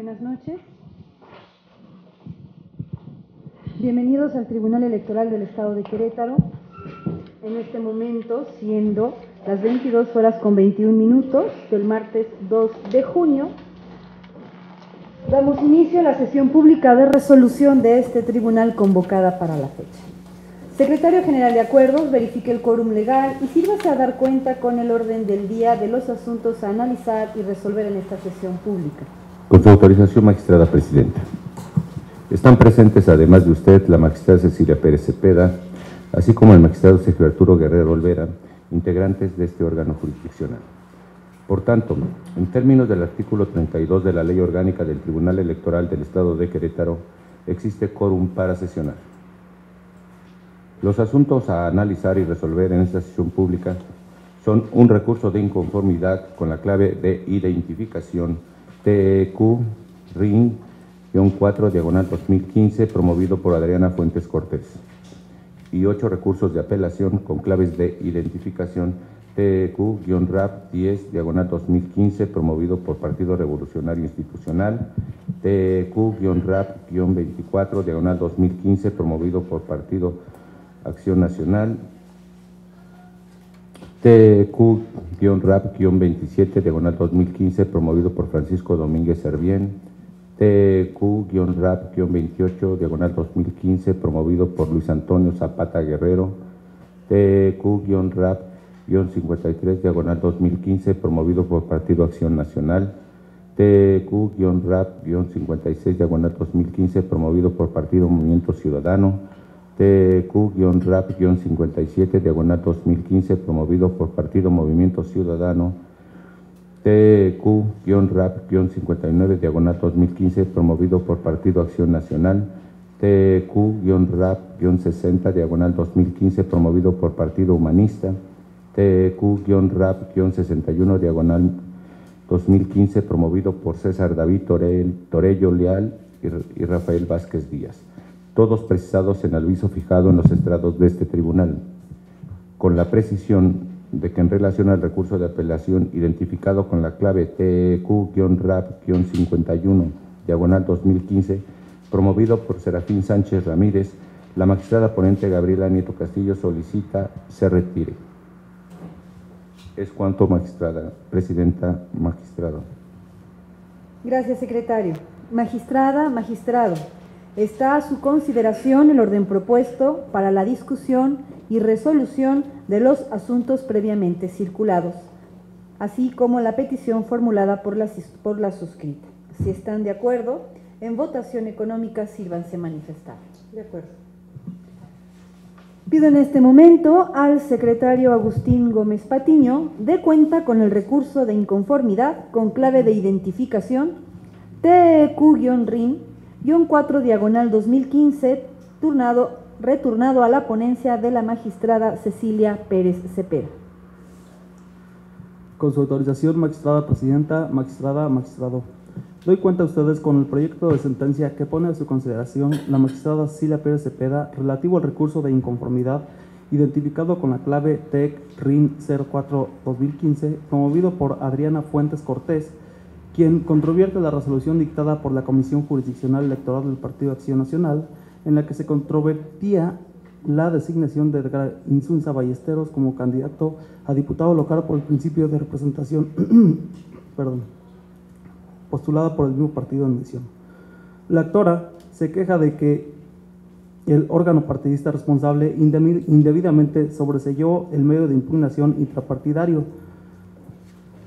Buenas noches. Bienvenidos al Tribunal Electoral del Estado de Querétaro. En este momento, siendo las 22:21 del martes 2 de junio, damos inicio a la sesión pública de resolución de este tribunal convocada para la fecha. Secretario General de Acuerdos, verifique el quórum legal y sírvase a dar cuenta con el orden del día de los asuntos a analizar y resolver en esta sesión pública. Con su autorización, magistrada presidenta. Están presentes, además de usted, la magistrada Cecilia Pérez Cepeda, así como el magistrado Sergio Arturo Guerrero Olvera, integrantes de este órgano jurisdiccional. Por tanto, en términos del artículo 32 de la Ley Orgánica del Tribunal Electoral del Estado de Querétaro, existe quórum para sesionar. Los asuntos a analizar y resolver en esta sesión pública son un recurso de inconformidad con la clave de identificación TEQ-RIN-4/2015 promovido por Adriana Fuentes Cortés y 8 recursos de apelación con claves de identificación TEQ-RAP-10/2015 promovido por Partido Revolucionario Institucional, TEQ-RAP-24/2015 promovido por Partido Acción Nacional, TEQ-RAP-27/2015 promovido por Francisco Domínguez Servién, TEQ-RAP-28/2015 promovido por Luis Antonio Zapata Guerrero, TEQ-RAP-53/2015 promovido por Partido Acción Nacional, TEQ-RAP-56/2015 promovido por Partido Movimiento Ciudadano, TEQ-RAP-57/2015 promovido por Partido Movimiento Ciudadano, TEQ-RAP-59/2015 promovido por Partido Acción Nacional, TEQ-RAP-60/2015 promovido por Partido Humanista, TEQ-RAP-61/2015 promovido por César David Torello Leal y Rafael Vázquez Díaz, todos precisados en el aviso fijado en los estrados de este tribunal, con la precisión de que en relación al recurso de apelación identificado con la clave TEQ-RAP-51/2015, promovido por Serafín Sánchez Ramírez, la magistrada ponente Gabriela Nieto Castillo solicita se retire. Es cuanto, magistrada presidenta, magistrado. Gracias, secretario. Magistrada, magistrado. Está a su consideración el orden propuesto para la discusión y resolución de los asuntos previamente circulados, así como la petición formulada por la suscrita. Si están de acuerdo, en votación económica sírvanse manifestar. De acuerdo. Pido en este momento al secretario Agustín Gómez Patiño dé cuenta con el recurso de inconformidad con clave de identificación TEQ-RIN-4/2015 retornado a la ponencia de la magistrada Cecilia Pérez Cepeda. Con su autorización, magistrada presidenta, magistrado. Doy cuenta a ustedes con el proyecto de sentencia que pone a su consideración la magistrada Cecilia Pérez Cepeda relativo al recurso de inconformidad identificado con la clave TEQ-RIN-04/2015 promovido por Adriana Fuentes Cortés, quien controvierte la resolución dictada por la Comisión Jurisdiccional Electoral del Partido Acción Nacional, en la que se controvertía la designación de Edgar Insunza Ballesteros como candidato a diputado local por el principio de representación postulada por el mismo partido en mención. La actora se queja de que el órgano partidista responsable indebidamente sobreseyó el medio de impugnación intrapartidario,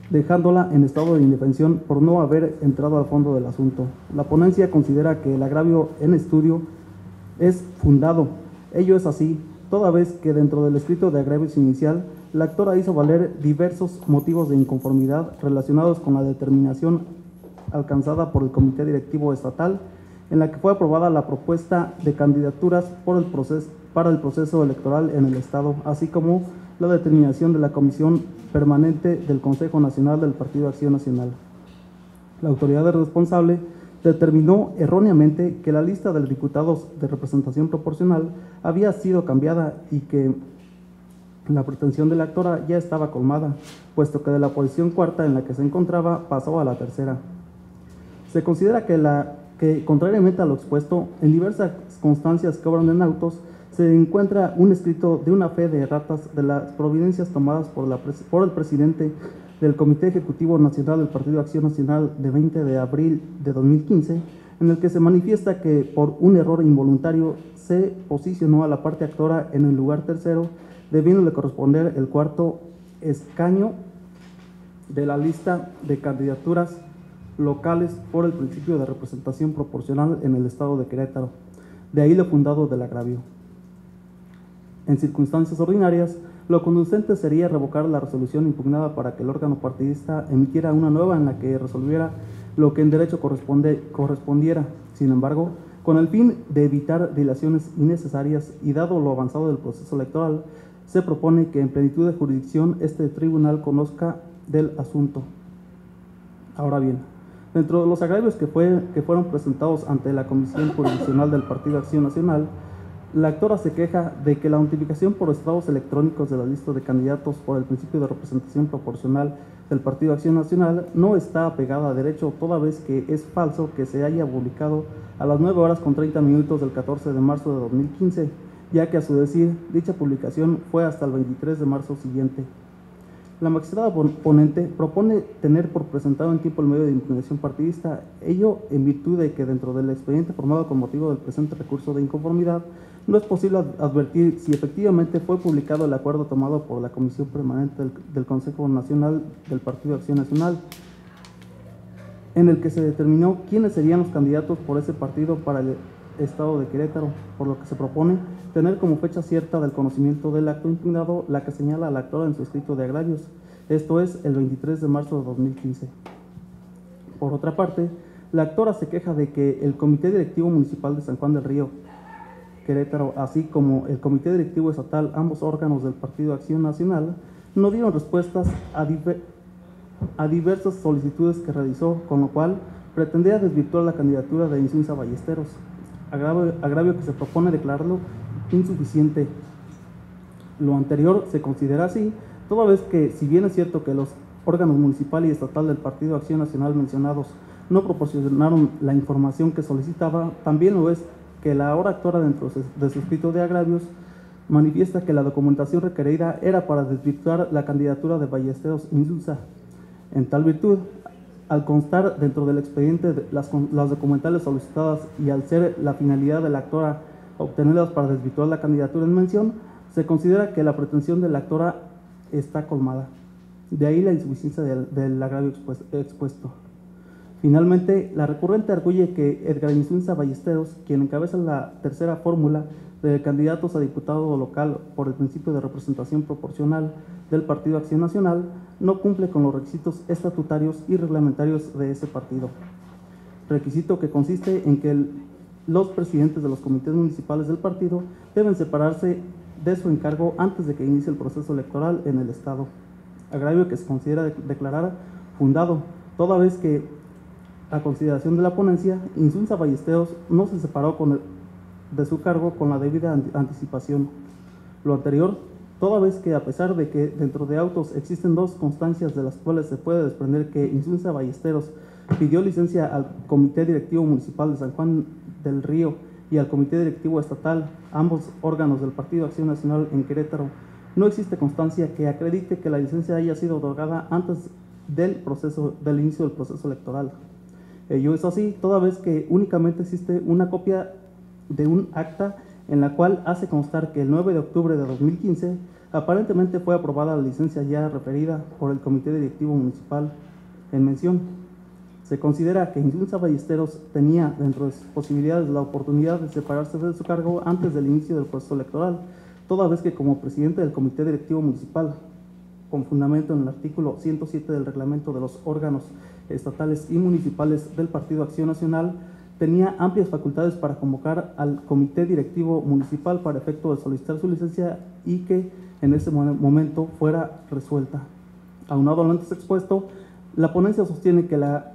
dejándola en estado de indefensión por no haber entrado al fondo del asunto. La ponencia considera que el agravio en estudio es fundado. Ello es así, toda vez que dentro del escrito de agravios inicial, la actora hizo valer diversos motivos de inconformidad relacionados con la determinación alcanzada por el Comité Directivo Estatal, en la que fue aprobada la propuesta de candidaturas para el proceso electoral en el Estado, así como la determinación de la Comisión Permanente del Consejo Nacional del Partido Acción Nacional. La autoridad responsable determinó erróneamente que la lista de diputados de representación proporcional había sido cambiada y que la pretensión de la actora ya estaba colmada, puesto que de la posición cuarta en la que se encontraba pasó a la tercera. Se considera que, contrariamente a lo expuesto, en diversas constancias que obran en autos, se encuentra un escrito de una fe de erratas de las providencias tomadas por el presidente del Comité Ejecutivo Nacional del Partido Acción Nacional de 20 de abril de 2015, en el que se manifiesta que por un error involuntario se posicionó a la parte actora en el lugar tercero, debiéndole corresponder el cuarto escaño de la lista de candidaturas locales por el principio de representación proporcional en el estado de Querétaro. De ahí lo fundado del agravio. En circunstancias ordinarias, lo conducente sería revocar la resolución impugnada para que el órgano partidista emitiera una nueva en la que resolviera lo que en derecho correspondiera. Sin embargo, con el fin de evitar dilaciones innecesarias y dado lo avanzado del proceso electoral, se propone que en plenitud de jurisdicción este tribunal conozca del asunto. Ahora bien, dentro de los agravios que fueron presentados ante la Comisión Jurisdiccional del Partido Acción Nacional, la actora se queja de que la notificación por estados electrónicos de la lista de candidatos por el principio de representación proporcional del Partido Acción Nacional no está apegada a derecho, toda vez que es falso que se haya publicado a las 9:30 del 14 de marzo de 2015, ya que a su decir, dicha publicación fue hasta el 23 de marzo siguiente. La magistrada ponente propone tener por presentado en tiempo el medio de impugnación partidista, ello en virtud de que dentro del expediente formado con motivo del presente recurso de inconformidad, no es posible advertir si efectivamente fue publicado el acuerdo tomado por la Comisión Permanente del Consejo Nacional del Partido Acción Nacional, en el que se determinó quiénes serían los candidatos por ese partido para el estado de Querétaro, por lo que se propone tener como fecha cierta del conocimiento del acto impugnado la que señala la actora en su escrito de agravios, esto es el 23 de marzo de 2015. Por otra parte, la actora se queja de que el Comité Directivo Municipal de San Juan del Río, Querétaro, así como el Comité Directivo Estatal, ambos órganos del Partido Acción Nacional, no dieron respuestas a diversas solicitudes que realizó, con lo cual pretendía desvirtuar la candidatura de Insunza Ballesteros, agravio que se propone declararlo insuficiente. Lo anterior se considera así, toda vez que, si bien es cierto que los órganos municipal y estatal del Partido Acción Nacional mencionados no proporcionaron la información que solicitaba, también lo es que la ahora actora dentro de su escrito de agravios manifiesta que la documentación requerida era para desvirtuar la candidatura de Ballesteros Insunza. En tal virtud, al constar dentro del expediente las documentales solicitadas y al ser la finalidad de la actora obtenerlas para desvirtuar la candidatura en mención, se considera que la pretensión de la actora está colmada. De ahí la insuficiencia del agravio expuesto. Finalmente, la recurrente arguye que Edgar Insunza Ballesteros, quien encabeza la tercera fórmula de candidatos a diputado local por el principio de representación proporcional del Partido Acción Nacional, no cumple con los requisitos estatutarios y reglamentarios de ese partido. Requisito que consiste en que los presidentes de los comités municipales del partido deben separarse de su encargo antes de que inicie el proceso electoral en el Estado. Agravio que se considera declarar fundado, toda vez que, a consideración de la ponencia, Insunza Ballesteros no se separó de su cargo con la debida anticipación. Lo anterior, toda vez que, a pesar de que dentro de autos existen dos constancias de las cuales se puede desprender que Insunza Ballesteros pidió licencia al Comité Directivo Municipal de San Juan del Río y al Comité Directivo Estatal, ambos órganos del Partido Acción Nacional en Querétaro, no existe constancia que acredite que la licencia haya sido otorgada antes del inicio del proceso electoral. Ello es así, toda vez que únicamente existe una copia de un acta en la cual hace constar que el 9 de octubre de 2015 aparentemente fue aprobada la licencia ya referida por el Comité Directivo Municipal en mención. Se considera que Insunza Ballesteros tenía dentro de sus posibilidades la oportunidad de separarse de su cargo antes del inicio del proceso electoral, toda vez que como presidente del Comité Directivo Municipal, con fundamento en el artículo 107 del reglamento de los órganos estatales y municipales del Partido Acción Nacional, tenía amplias facultades para convocar al Comité Directivo Municipal para efecto de solicitar su licencia y que en ese momento fuera resuelta. Aunado a lo antes expuesto, la ponencia sostiene que la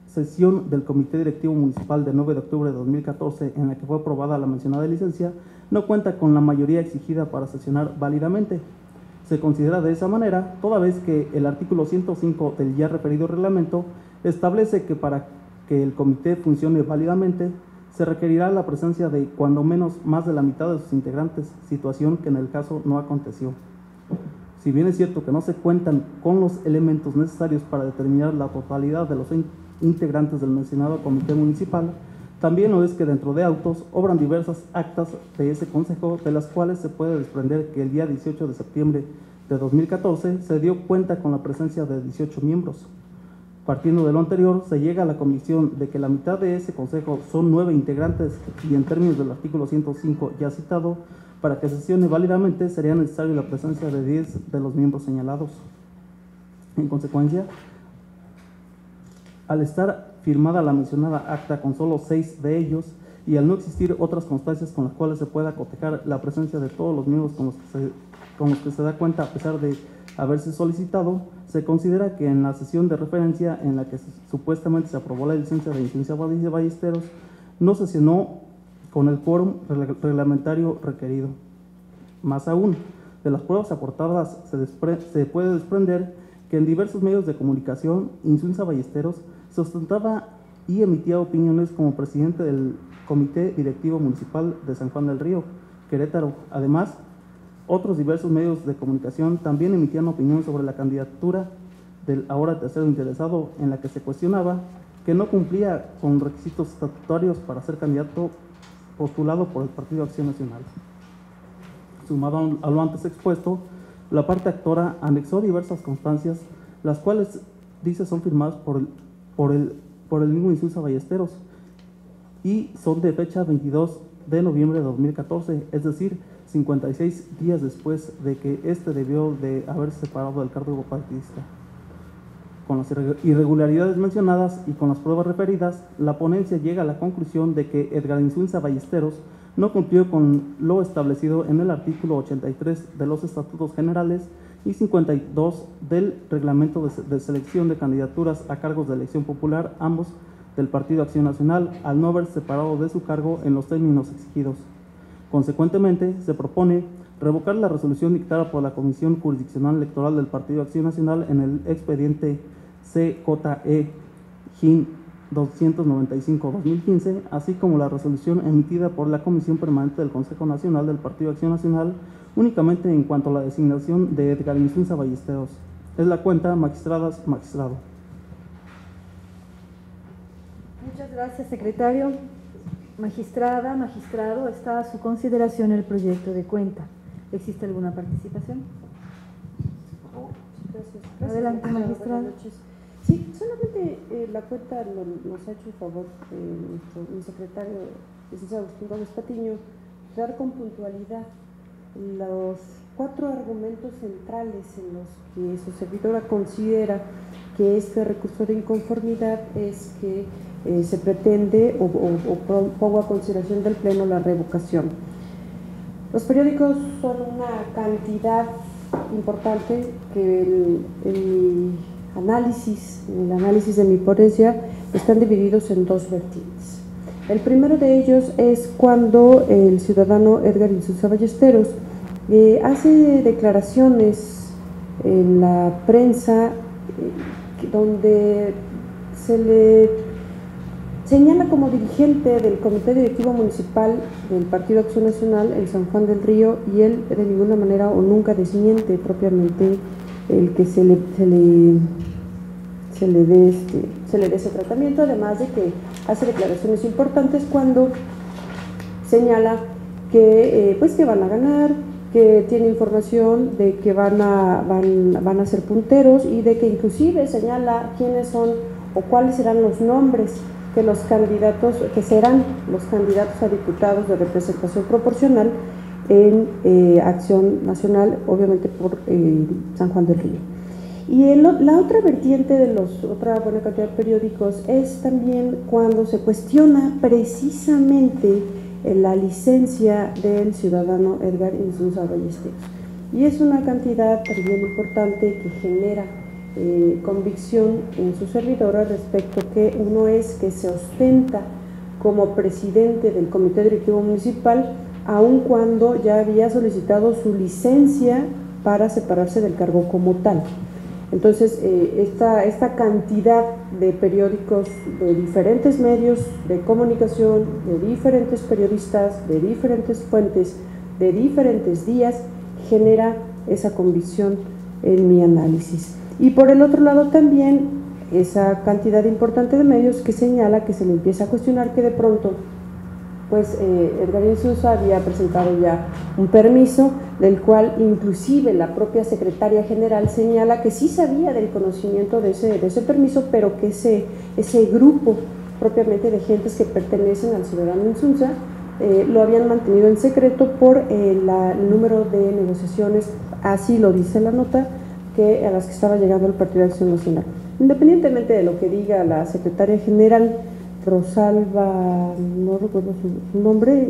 sesión del Comité Directivo Municipal del 9 de octubre de 2014, en la que fue aprobada la mencionada licencia, no cuenta con la mayoría exigida para sesionar válidamente. Se considera de esa manera, toda vez que el artículo 105 del ya referido reglamento establece que para que el comité funcione válidamente, se requerirá la presencia de cuando menos más de la mitad de sus integrantes, situación que en el caso no aconteció. Si bien es cierto que no se cuentan con los elementos necesarios para determinar la totalidad de los integrantes del mencionado comité municipal, también lo es que dentro de autos obran diversas actas de ese consejo, de las cuales se puede desprender que el día 18 de septiembre de 2014 se dio cuenta con la presencia de 18 miembros. Partiendo de lo anterior, se llega a la convicción de que la mitad de ese consejo son 9 integrantes y en términos del artículo 105 ya citado, para que sesione válidamente sería necesaria la presencia de 10 de los miembros señalados. En consecuencia, al estar firmada la mencionada acta con solo 6 de ellos y al no existir otras constancias con las cuales se pueda cotejar la presencia de todos los miembros con los que se da cuenta a pesar de haberse solicitado, se considera que en la sesión de referencia en la que supuestamente se aprobó la licencia de incidencia de Ballesteros, no sesionó con el quórum reglamentario requerido. Más aún, de las pruebas aportadas se puede desprender que en diversos medios de comunicación, Insunza Ballesteros se ostentaba y emitía opiniones como presidente del Comité Directivo Municipal de San Juan del Río, Querétaro. Además, otros diversos medios de comunicación también emitían opinión sobre la candidatura del ahora tercero interesado, en la que se cuestionaba que no cumplía con requisitos estatutarios para ser candidato postulado por el Partido Acción Nacional. Sumado a lo antes expuesto, la parte actora anexó diversas constancias, las cuales dice son firmadas por el mismo Insunza Ballesteros y son de fecha 22 de noviembre de 2014, es decir, 56 días después de que éste debió de haberse separado del cargo partidista. Con las irregularidades mencionadas y con las pruebas referidas, la ponencia llega a la conclusión de que Edgar Insunza Ballesteros no cumplió con lo establecido en el artículo 83 de los Estatutos Generales y 52 del Reglamento de Selección de Candidaturas a cargos de elección popular, ambos del Partido Acción Nacional, al no haber separado de su cargo en los términos exigidos. Consecuentemente, se propone revocar la resolución dictada por la Comisión Jurisdiccional Electoral del Partido Acción Nacional en el expediente CJE-GIN 295-2015, así como la resolución emitida por la Comisión Permanente del Consejo Nacional del Partido Acción Nacional, únicamente en cuanto a la designación de Edgar Insunza Ballesteros. Es la cuenta, magistradas, magistrado. Muchas gracias, secretario. Magistrada, magistrado, está a su consideración el proyecto de cuenta. ¿Existe alguna participación? Gracias. Adelante, magistrada. Buenas noches. Sí, solamente la cuenta nos ha hecho el favor mi secretario, licenciado Agustín Gómez Patiño, dar con puntualidad los 4 argumentos centrales en los que su servidora considera que este recurso de inconformidad es que se pretende o pongo a consideración del Pleno la revocación. Los periódicos son una cantidad importante que el análisis de mi ponencia están divididos en 2 vertientes. El primero de ellos es cuando el ciudadano Edgar Insunza Ballesteros hace declaraciones en la prensa donde se le señala como dirigente del Comité Directivo Municipal del Partido Acción Nacional en San Juan del Río, y él de ninguna manera o nunca desmiente propiamente el que se le dé ese tratamiento, además de que hace declaraciones importantes cuando señala que que van a ganar, que tiene información de que van a ser punteros, y de que inclusive señala quiénes son o cuáles serán los nombres que serán los candidatos a diputados de representación proporcional en Acción Nacional, obviamente por San Juan del Río. Y la otra vertiente de otra buena cantidad de periódicos es también cuando se cuestiona precisamente la licencia del ciudadano Edgar Insunza Ballesteros. Y es una cantidad también importante que genera convicción en su servidora respecto que uno es que se ostenta como presidente del Comité Directivo Municipal, aun cuando ya había solicitado su licencia para separarse del cargo como tal. Entonces, esta cantidad de periódicos de diferentes medios de comunicación, de diferentes periodistas, de diferentes fuentes, de diferentes días, genera esa convicción en mi análisis. Y por el otro lado también esa cantidad importante de medios que señala que se le empieza a cuestionar que de pronto pues Edgar Insunza había presentado ya un permiso del cual inclusive la propia secretaria general señala que sí sabía del conocimiento de ese permiso, pero que ese grupo propiamente de gentes que pertenecen al ciudadano Insunza lo habían mantenido en secreto por el número de negociaciones, así lo dice la nota, a las que estaba llegando el Partido de Acción Nacional. Independientemente de lo que diga la secretaria general, Rosalba, no recuerdo su nombre,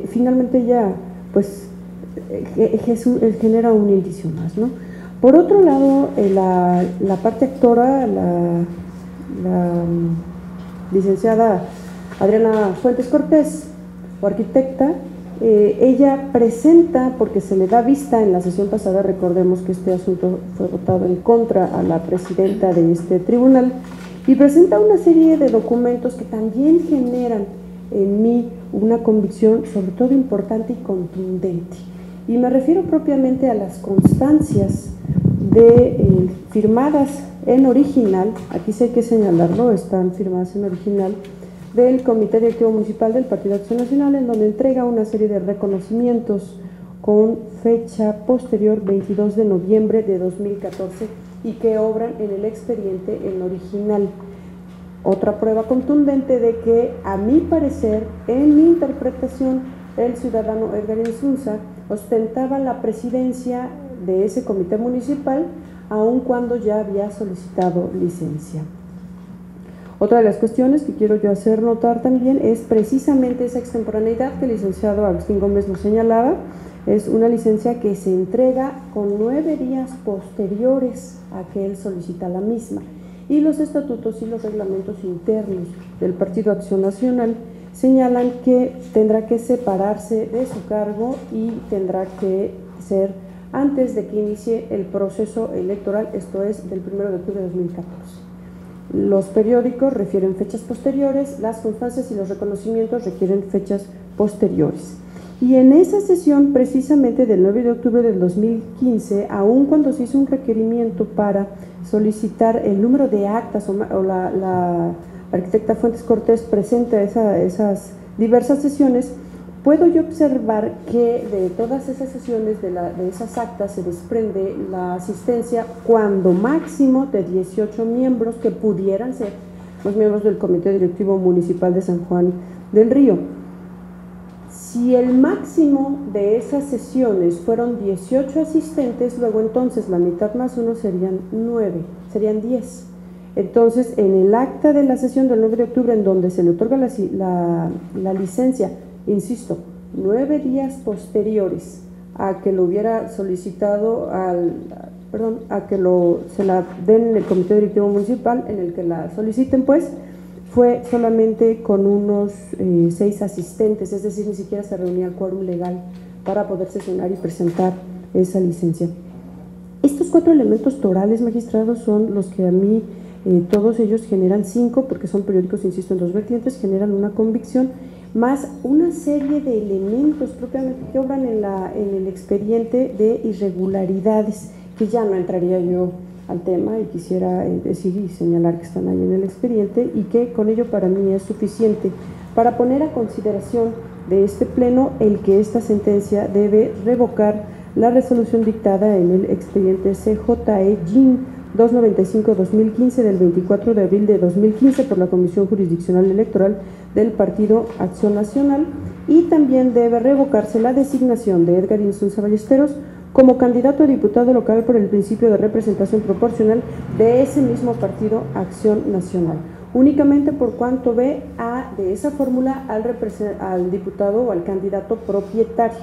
finalmente ella pues genera un indicio más, ¿no? Por otro lado, la parte actora, la licenciada Adriana Fuentes Cortés, o arquitecta, ella presenta, porque se le da vista en la sesión pasada, recordemos que este asunto fue votado en contra a la presidenta de este tribunal, y presenta una serie de documentos que también generan en mí una convicción sobre todo importante y contundente. Y me refiero propiamente a las constancias firmadas en original, aquí sí hay que señalarlo, están firmadas en original, del Comité Directivo Municipal del Partido de Acción Nacional, en donde entrega una serie de reconocimientos con fecha posterior 22 de noviembre de 2014 y que obran en el expediente en original. Otra prueba contundente de que, a mi parecer, en mi interpretación, el ciudadano Edgar Insunza ostentaba la presidencia de ese comité municipal, aun cuando ya había solicitado licencia. Otra de las cuestiones que quiero yo hacer notar también es precisamente esa extemporaneidad que el licenciado Agustín Gómez nos señalaba. Es una licencia que se entrega con 9 días posteriores a que él solicita la misma, y los estatutos y los reglamentos internos del Partido Acción Nacional señalan que tendrá que separarse de su cargo y tendrá que ser antes de que inicie el proceso electoral, esto es del 1 de octubre de 2014. Los periódicos refieren fechas posteriores, las constancias y los reconocimientos requieren fechas posteriores. Y en esa sesión precisamente del 9 de octubre del 2015, aun cuando se hizo un requerimiento para solicitar el número de actas o la arquitecta Fuentes Cortés presenta esas diversas sesiones, puedo yo observar que de todas esas sesiones, de esas actas, se desprende la asistencia cuando máximo de 18 miembros que pudieran ser los miembros del Comité Directivo Municipal de San Juan del Río. Si el máximo de esas sesiones fueron 18 asistentes, luego entonces la mitad más uno serían 9, serían 10. Entonces, en el acta de la sesión del 9 de octubre, en donde se le otorga la licencia, insisto, 9 días posteriores a que lo hubiera solicitado, a que se la den en el Comité Directivo Municipal, en el que la soliciten, pues, fue solamente con unos 6 asistentes, es decir, ni siquiera se reunía el quórum legal para poder sesionar y presentar esa licencia. Estos 4 elementos torales, magistrados, son los que a mí, todos ellos generan 5, porque son periódicos, insisto, en 2 vertientes, generan una convicción, más una serie de elementos propiamente que obran en el expediente de irregularidades, que ya no entraría yo al tema y quisiera decir y señalar que están ahí en el expediente, y que con ello para mí es suficiente para poner a consideración de este pleno el que esta sentencia debe revocar la resolución dictada en el expediente CJE GIN 295-2015 del 24 de abril de 2015 por la Comisión Jurisdiccional Electoral del Partido Acción Nacional, y también debe revocarse la designación de Edgar Insunza Ballesteros como candidato a diputado local por el principio de representación proporcional de ese mismo Partido Acción Nacional, únicamente por cuanto ve de esa fórmula al diputado o al candidato propietario.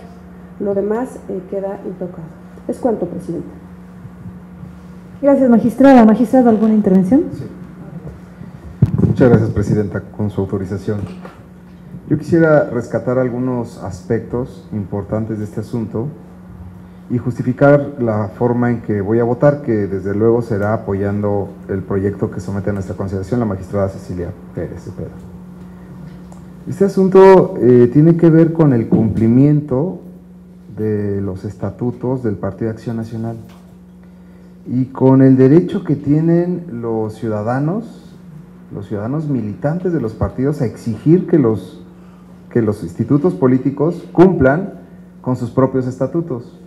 Lo demás queda intocado. Es cuanto, Presidenta. Gracias, magistrada. Magistrado, ¿alguna intervención? Sí. Muchas gracias, Presidenta, con su autorización. Yo quisiera rescatar algunos aspectos importantes de este asunto y justificar la forma en que voy a votar, que desde luego será apoyando el proyecto que somete a nuestra consideración la magistrada Cecilia Pérez Cepeda. Este asunto tiene que ver con el cumplimiento de los estatutos del Partido de Acción Nacional y con el derecho que tienen los ciudadanos militantes de los partidos a exigir que los institutos políticos cumplan con sus propios estatutos.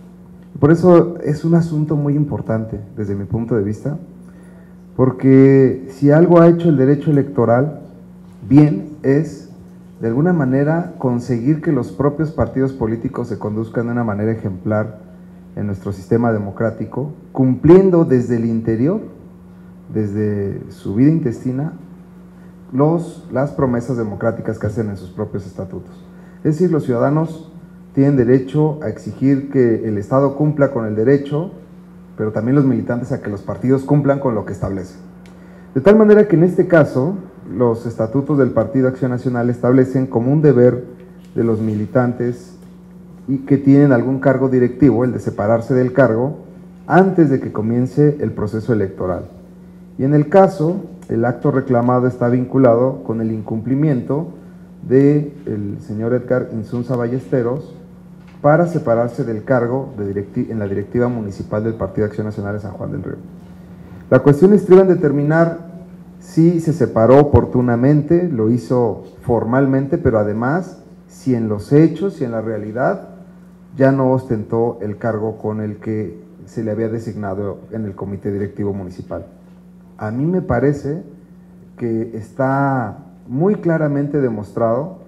Por eso es un asunto muy importante desde mi punto de vista, porque si algo ha hecho el derecho electoral bien es, de alguna manera, conseguir que los propios partidos políticos se conduzcan de una manera ejemplar en nuestro sistema democrático, cumpliendo desde el interior, desde su vida intestina, las promesas democráticas que hacen en sus propios estatutos. Es decir, los ciudadanos tienen derecho a exigir que el Estado cumpla con el derecho, pero también los militantes a que los partidos cumplan con lo que establecen. De tal manera que en este caso, los estatutos del Partido Acción Nacional establecen como un deber de los militantes y que tienen algún cargo directivo, el de separarse del cargo, antes de que comience el proceso electoral. Y en el caso, el acto reclamado está vinculado con el incumplimiento del señor Edgar Insunza Ballesteros para separarse del cargo en la directiva municipal del Partido de Acción Nacional de San Juan del Río. La cuestión estriba en determinar si se separó oportunamente, lo hizo formalmente, pero además si en los hechos y en la realidad ya no ostentó el cargo con el que se le había designado en el comité directivo municipal. A mí me parece que está muy claramente demostrado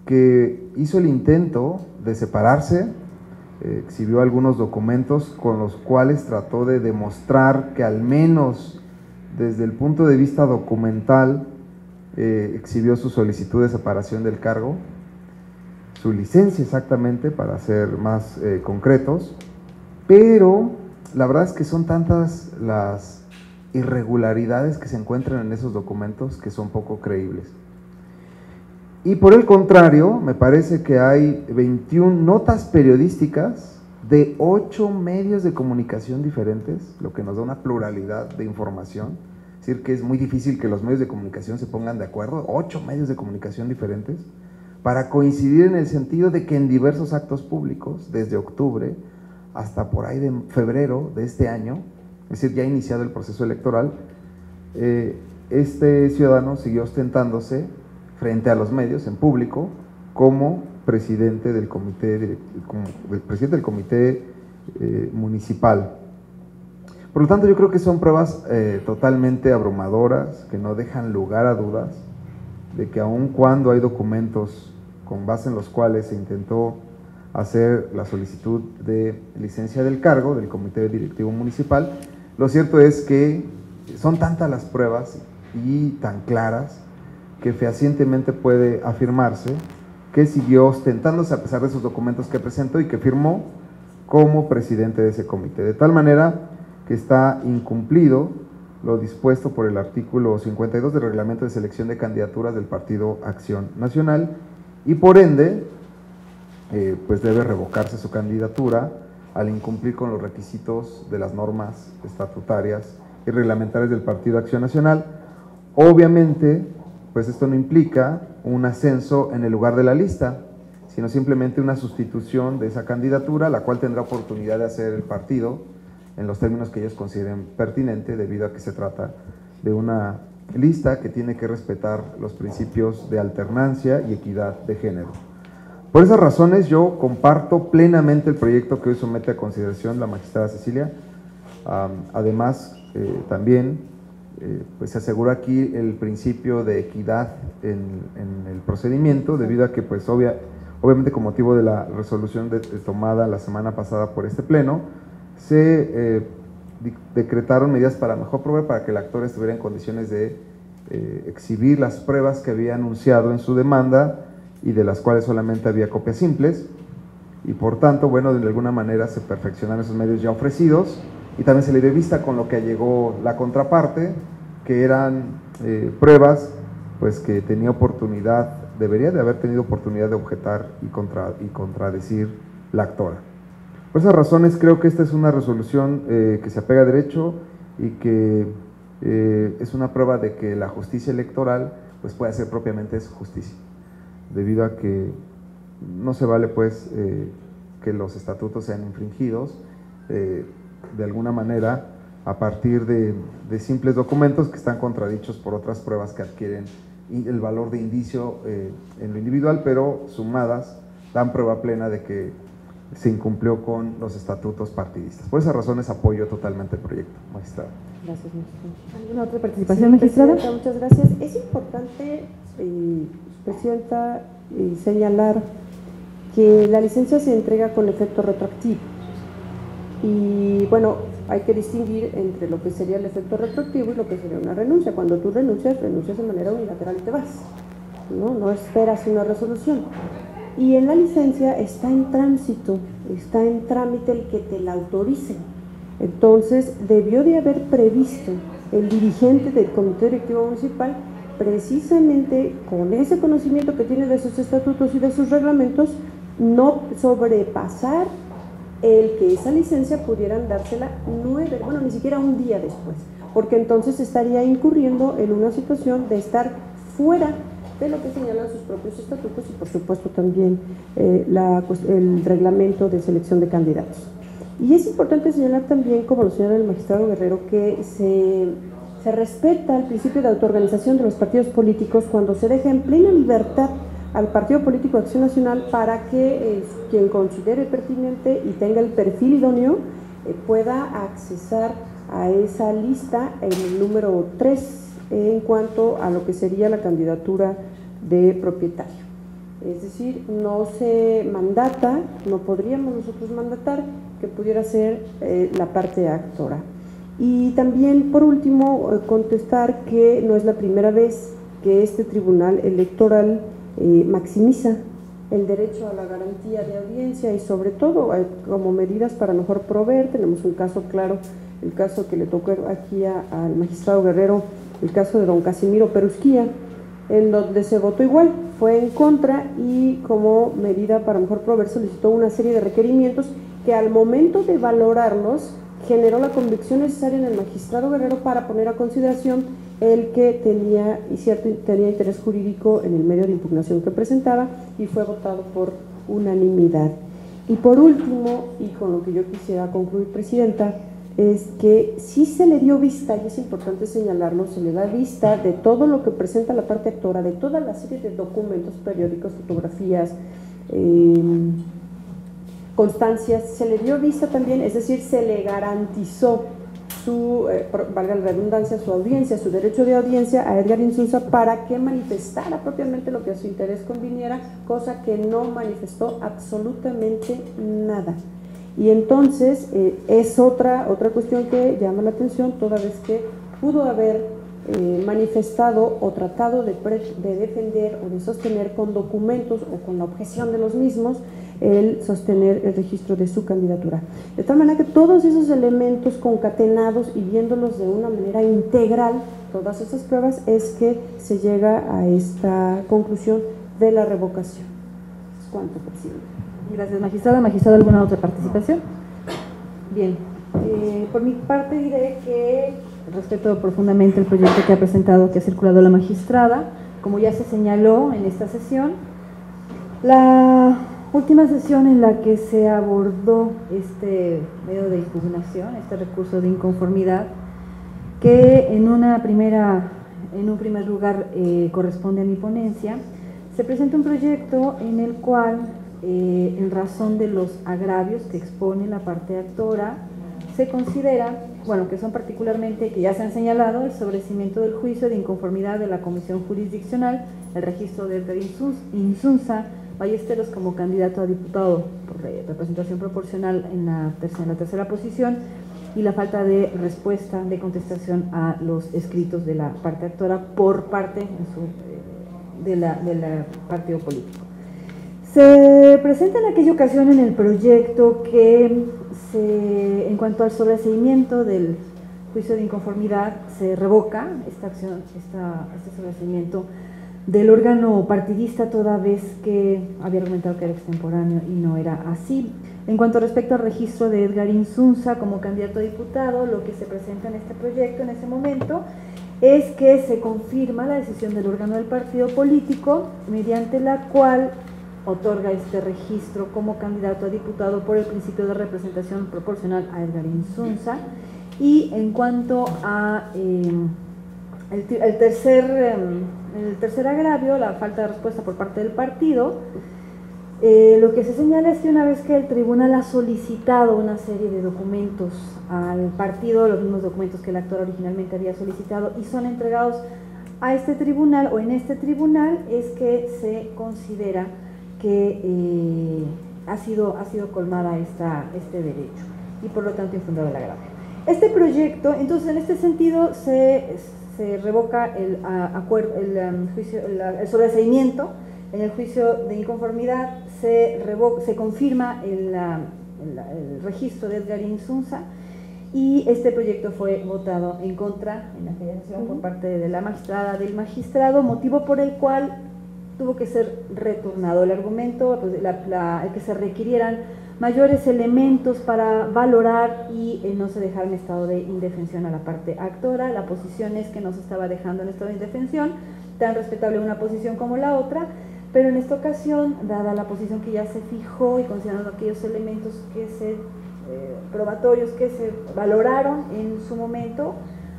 que hizo el intento de separarse, exhibió algunos documentos con los cuales trató de demostrar que al menos desde el punto de vista documental exhibió su solicitud de separación del cargo, su licencia exactamente, para ser más concretos, pero la verdad es que son tantas las irregularidades que se encuentran en esos documentos que son poco creíbles. Y por el contrario, me parece que hay 21 notas periodísticas de 8 medios de comunicación diferentes, lo que nos da una pluralidad de información. Es decir, que es muy difícil que los medios de comunicación se pongan de acuerdo, 8 medios de comunicación diferentes, para coincidir en el sentido de que en diversos actos públicos, desde octubre hasta por ahí de febrero de este año, es decir, ya iniciado el proceso electoral, este ciudadano siguió ostentándose frente a los medios, en público, como presidente del comité, municipal. Por lo tanto, yo creo que son pruebas totalmente abrumadoras, que no dejan lugar a dudas, de que aun cuando hay documentos con base en los cuales se intentó hacer la solicitud de licencia del cargo del comité directivo municipal, lo cierto es que son tantas las pruebas y tan claras que fehacientemente puede afirmarse que siguió ostentándose a pesar de esos documentos que presentó y que firmó como presidente de ese comité, de tal manera que está incumplido lo dispuesto por el artículo 52 del Reglamento de Selección de Candidaturas del Partido Acción Nacional y por ende pues debe revocarse su candidatura al incumplir con los requisitos de las normas estatutarias y reglamentarias del Partido Acción Nacional. Obviamente, pues esto no implica un ascenso en el lugar de la lista, sino simplemente una sustitución de esa candidatura, la cual tendrá oportunidad de hacer el partido en los términos que ellos consideren pertinente, debido a que se trata de una lista que tiene que respetar los principios de alternancia y equidad de género. Por esas razones yo comparto plenamente el proyecto que hoy somete a consideración la magistrada Cecilia. Además, también pues se asegura aquí el principio de equidad en el procedimiento, debido a que pues obviamente con motivo de la resolución tomada la semana pasada por este pleno, se decretaron medidas para mejor proveer, para que el actor estuviera en condiciones de exhibir las pruebas que había anunciado en su demanda y de las cuales solamente había copias simples, y por tanto, bueno, de alguna manera se perfeccionaron esos medios ya ofrecidos, y también se le dio vista con lo que allegó la contraparte, que eran pruebas pues que tenía oportunidad, debería de haber tenido oportunidad de objetar y contradecir la actora. Por esas razones creo que esta es una resolución que se apega a derecho y que es una prueba de que la justicia electoral pues puede hacer propiamente eso, justicia, debido a que no se vale pues que los estatutos sean infringidos de alguna manera a partir de simples documentos que están contradichos por otras pruebas que adquieren el valor de indicio en lo individual, pero sumadas dan prueba plena de que se incumplió con los estatutos partidistas. Por esas razones apoyo totalmente el proyecto, magistrada. Gracias, magistrada. ¿Alguna otra participación, magistrada? Presidenta, muchas gracias. Es importante, Presidenta, señalar que la licencia se entrega con efecto retroactivo. Y bueno, hay que distinguir entre lo que sería el efecto retroactivo y lo que sería una renuncia. Cuando tú renuncias de manera unilateral y te vas, no esperas una resolución. Y en la licencia está en tránsito, está en trámite el que te la autoricen. Entonces, debió de haber previsto el dirigente del Comité Directivo Municipal, precisamente con ese conocimiento que tiene de sus estatutos y de sus reglamentos, no sobrepasar el que esa licencia pudieran dársela ni siquiera un día después, porque entonces estaría incurriendo en una situación de estar fuera de lo que señalan sus propios estatutos y por supuesto también el reglamento de selección de candidatos. Y es importante señalar también, como lo señala el magistrado Guerrero, que se respeta el principio de autoorganización de los partidos políticos cuando se deja en plena libertad al Partido Político de Acción Nacional para que quien considere pertinente y tenga el perfil idóneo pueda accesar a esa lista en el número 3 en cuanto a lo que sería la candidatura de propietario. Es decir, no se mandata, no podríamos nosotros mandatar que pudiera ser la parte actora. Y también, por último, contestar que no es la primera vez que este Tribunal Electoral maximiza el derecho a la garantía de audiencia y sobre todo como medidas para mejor proveer. Tenemos un caso claro, el caso que le tocó aquí al magistrado Guerrero, el caso de don Casimiro Perusquía, en donde se votó igual, fue en contra y como medida para mejor proveer solicitó una serie de requerimientos que al momento de valorarlos generó la convicción necesaria en el magistrado Guerrero para poner a consideración el que tenía interés jurídico en el medio de impugnación que presentaba y fue votado por unanimidad. Y por último, y con lo que yo quisiera concluir, Presidenta, es que sí se le dio vista, y es importante señalarlo, se le da vista de todo lo que presenta la parte actora, de toda la serie de documentos, periódicos, fotografías, constancias, se le dio vista también, es decir, se le garantizó su, valga la redundancia, su audiencia, su derecho de audiencia a Edgar Insunza para que manifestara propiamente lo que a su interés conviniera, cosa que no manifestó absolutamente nada. Y entonces es otra cuestión que llama la atención, toda vez que pudo haber manifestado o tratado de defender o de sostener con documentos o con la objeción de los mismos el sostener el registro de su candidatura. De tal manera que todos esos elementos concatenados y viéndolos de una manera integral, todas esas pruebas, es que se llega a esta conclusión de la revocación. ¿Es cuánto, presidente? Gracias, magistrada. Magistrada, ¿alguna otra participación? Bien, por mi parte diré que respeto profundamente el proyecto que ha presentado, que ha circulado la magistrada. Como ya se señaló en esta sesión, la última sesión en la que se abordó este medio de impugnación, este recurso de inconformidad, que en un primer lugar corresponde a mi ponencia, se presenta un proyecto en el cual, en razón de los agravios que expone la parte actora, se considera, bueno, que son particularmente, que ya se han señalado, el sobrecimiento del juicio de inconformidad de la Comisión Jurisdiccional, el registro de Edgar Insunza Ballesteros como candidato a diputado por representación proporcional en la tercera posición, y la falta de respuesta, de contestación a los escritos de la parte actora por parte de la partido político. Se presenta en aquella ocasión en el proyecto que en cuanto al sobreseimiento del juicio de inconformidad, se revoca esta acción, este sobreseimiento del órgano partidista, toda vez que había argumentado que era extemporáneo y no era así. En cuanto respecto al registro de Edgar Insunza como candidato a diputado, lo que se presenta en este proyecto en ese momento es que se confirma la decisión del órgano del partido político, mediante la cual otorga este registro como candidato a diputado por el principio de representación proporcional a Edgar Insunza. Y en cuanto a el tercer agravio, la falta de respuesta por parte del partido, lo que se señala es que una vez que el tribunal ha solicitado una serie de documentos al partido, los mismos documentos que el actor originalmente había solicitado, y son entregados a este tribunal o en este tribunal, es que se considera que ha sido colmada este derecho y por lo tanto infundado el agravio. Este proyecto, entonces, en este sentido se revoca el sobreseimiento. En el juicio de inconformidad se confirma el registro de Edgar Insunza, y este proyecto fue votado en contra en aquella sesión por parte de la magistrada, del magistrado, motivo por el cual tuvo que ser retornado el argumento, pues, el que se requirieran mayores elementos para valorar y no se dejara en estado de indefensión a la parte actora. La posición es que no se estaba dejando en estado de indefensión, tan respetable una posición como la otra, pero en esta ocasión, dada la posición que ya se fijó y considerando aquellos elementos probatorios que se valoraron en su momento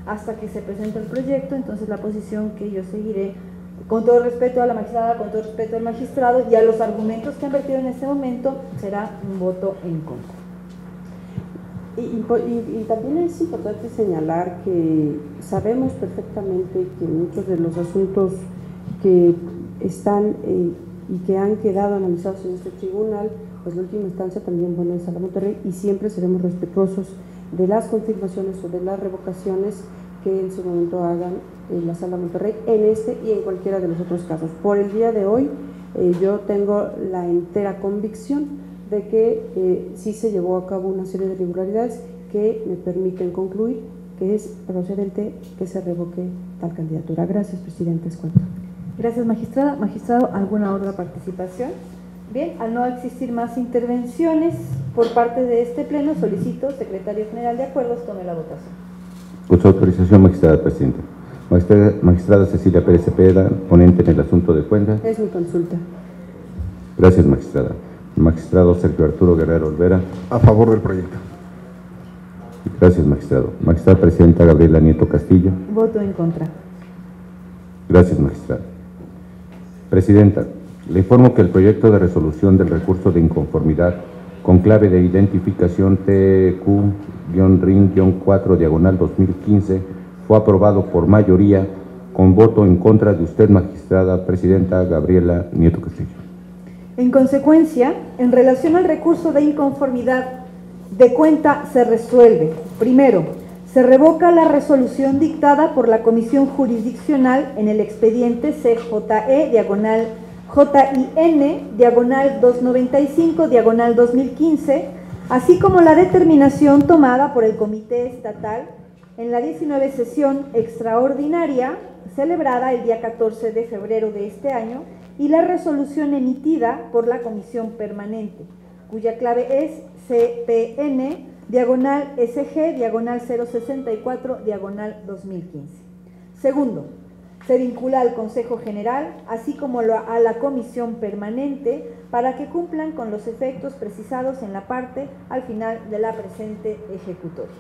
hasta que se presenta el proyecto, entonces la posición que yo seguiré, con todo respeto a la magistrada, con todo respeto al magistrado y a los argumentos que han vertido en este momento, será un voto en contra. Y también es importante señalar que sabemos perfectamente que muchos de los asuntos que están y que han quedado analizados en este tribunal, pues la última instancia también, bueno, en Sala Monterrey, y siempre seremos respetuosos de las confirmaciones o de las revocaciones que en su momento hagan en la Sala Monterrey, en este y en cualquiera de los otros casos. Por el día de hoy, yo tengo la entera convicción de que sí se llevó a cabo una serie de irregularidades que me permiten concluir que es procedente que se revoque tal candidatura. Gracias, presidente. Es cuanto. Gracias, magistrada. Magistrado, ¿alguna otra participación? Bien, al no existir más intervenciones por parte de este pleno, solicito, secretario general de acuerdos, tome la votación. Con su autorización, magistrada presidenta. Magistrada Cecilia Pérez Cepeda, ponente en el asunto de cuenta. Es mi consulta. Gracias, magistrada. Magistrado Sergio Arturo Guerrero Olvera. A favor del proyecto. Gracias, magistrado. Magistrada presidenta Gabriela Nieto Castillo. Voto en contra. Gracias, magistrada. Presidenta, le informo que el proyecto de resolución del recurso de inconformidad con clave de identificación TQ-RIN-4/2015 fue aprobado por mayoría con voto en contra de usted, magistrada presidenta Gabriela Nieto Castillo. En consecuencia, en relación al recurso de inconformidad de cuenta se resuelve: primero, se revoca la resolución dictada por la Comisión Jurisdiccional en el expediente CJE-JIN-295/2015, así como la determinación tomada por el Comité Estatal en la 19 sesión extraordinaria celebrada el día 14 de febrero de este año y la resolución emitida por la Comisión Permanente, cuya clave es CPN-SG-064-2015. Segundo, se vincula al Consejo General, así como a la Comisión Permanente, para que cumplan con los efectos precisados en la parte al final de la presente ejecutoria.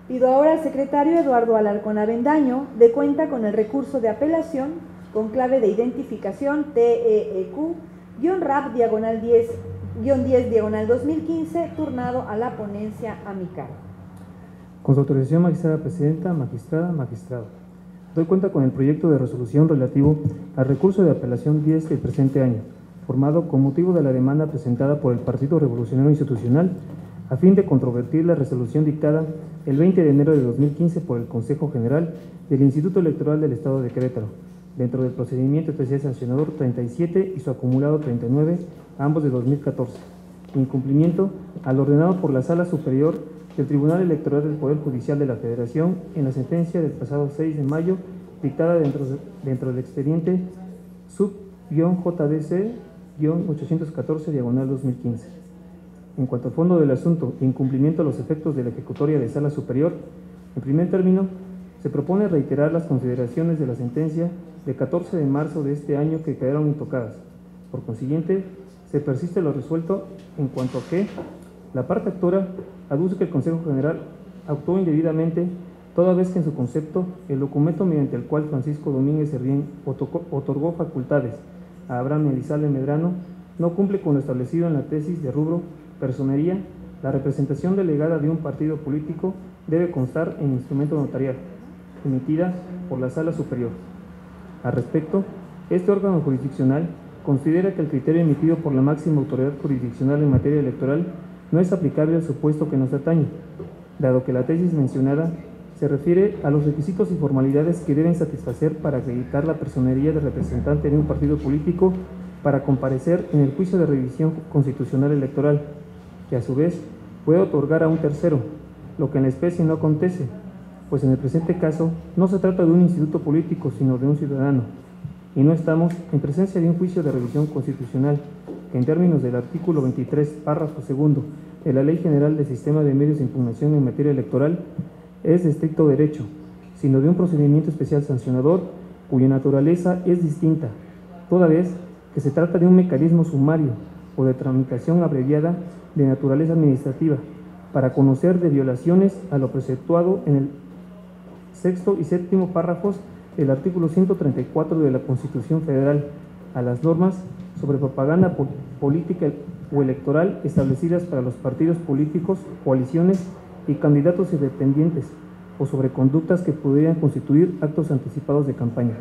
Pido ahora al secretario Eduardo Alarcón Avendaño dé cuenta con el recurso de apelación con clave de identificación TEQ-RAP-10-2015, turnado a la ponencia a mi cargo. Con su autorización, magistrada presidenta, magistrada, magistrado. Doy cuenta con el proyecto de resolución relativo al recurso de apelación 10 del presente año, formado con motivo de la demanda presentada por el Partido Revolucionario Institucional a fin de controvertir la resolución dictada el 20 de enero de 2015 por el Consejo General del Instituto Electoral del Estado de Querétaro, dentro del procedimiento especial sancionador 37 y su acumulado 39, ambos de 2014, en cumplimiento al ordenado por la Sala Superior del Tribunal Electoral del Poder Judicial de la Federación en la sentencia del pasado 6 de mayo, dictada dentro del expediente sub-JDC-814-2015. En cuanto al fondo del asunto, incumplimiento a los efectos de la ejecutoria de Sala Superior, en primer término, se propone reiterar las consideraciones de la sentencia de 14 de marzo de este año que quedaron intocadas. Por consiguiente, se persiste lo resuelto en cuanto a que la parte actora aduce que el Consejo General actuó indebidamente, toda vez que en su concepto el documento mediante el cual Francisco Domínguez Servién otorgó facultades a Abraham Elizalde Medrano no cumple con lo establecido en la tesis de rubro personería. La representación delegada de un partido político debe constar en instrumento notarial, emitida por la Sala Superior. Al respecto, este órgano jurisdiccional considera que el criterio emitido por la máxima autoridad jurisdiccional en materia electoral no es aplicable al supuesto que nos atañe, dado que la tesis mencionada se refiere a los requisitos y formalidades que deben satisfacer para acreditar la personería de representante de un partido político para comparecer en el juicio de revisión constitucional electoral, que a su vez puede otorgar a un tercero, lo que en la especie no acontece, pues en el presente caso no se trata de un instituto político, sino de un ciudadano, y no estamos en presencia de un juicio de revisión constitucional, que en términos del artículo 23, párrafo segundo, de la Ley General del Sistema de Medios de Impugnación en materia electoral, es de estricto derecho, sino de un procedimiento especial sancionador, cuya naturaleza es distinta, toda vez que se trata de un mecanismo sumario o de tramitación abreviada de naturaleza administrativa, para conocer de violaciones a lo preceptuado en el sexto y séptimo párrafos del artículo 134 de la Constitución Federal, a las normas sobre propaganda política o electoral establecidas para los partidos políticos, coaliciones y candidatos independientes, o sobre conductas que pudieran constituir actos anticipados de campaña.